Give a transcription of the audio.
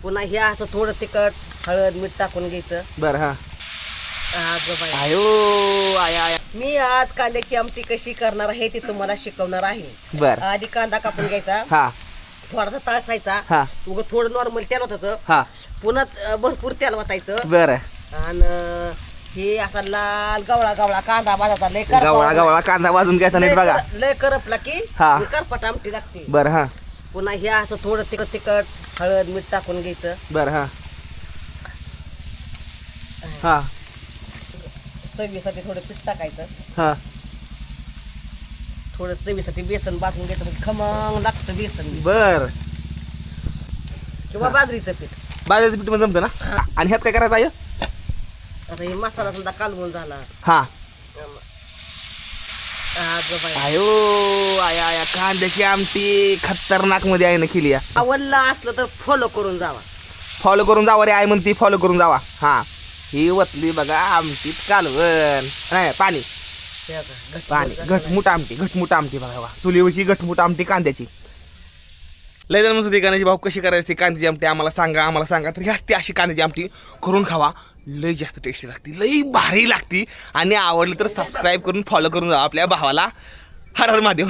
पुन्हा हे असं थोडं तिखट हळद मीठ टाकून घ्यायचं. बरं हा. अगं बाई, आयो आया आया. मी आज कांद्याची आमटी कशी करणार आहे ते तुम्हाला शिकवणार आहे. बर आधी कांदा कापून घ्यायचा, हा थोडासा तळसायचा, हा उगं थोडं नॉर्मल तेल होताचं, हा. पुन्हा भरपूर तेल वाटायचं बरं. आणि हे असा लाल गवळा गवळा कांदा भाजायचा. लय गवळा गवळा कांदा वाजून घ्यायचा नीट बघा. लय करपला की हा. करपट आमटी लागते. बरं हा. पुन्हा हे असं थोडं तिखट हळद मीठ टाकून घ्यायचं. बरं हा हा चवीसाठी थोडं पीठ टाकायचं. हा. थोडं चवीसाठी बेसन बाजून घ्यायचं, म्हणजे खमंग लागतं बेसन बर. किंवा बाजरीचं पीठ. बाजरीचं पीठ मध्ये जमतं ना. आणि ह्यात काय करायचं आहे? आता हे मसाला समजा कालवून झाला. हा. अगं बाई, आयो आया आया. कांद्याची आमटी खतरनाक मध्ये आहे ना केली. आवडलं असलं तर फॉलो करून जावा. फॉलो करून जावा रे. आई म्हणती फॉलो करून जावा. हा. ही वतली बघा आमटीत कालवण. नाही पाणी पाणी घटमुट आमटी. घटमुट आमटी बघा बघा. चुलीवरची घटमुट आमटी कांद्याची. लय जण म्हणते कांद्याची भाऊ कशी करायची कांद्याची आमटी आम्हाला सांगा. तर ह्याच ती अशी कांद्याची आमटी करून खावा. लय जास्त टेस्टी लागते, लई भारी लागती. आणि आवडलं तर सबस्क्राईब करून फॉलो करून जावा आपल्या भावाला. हर हर महादेव.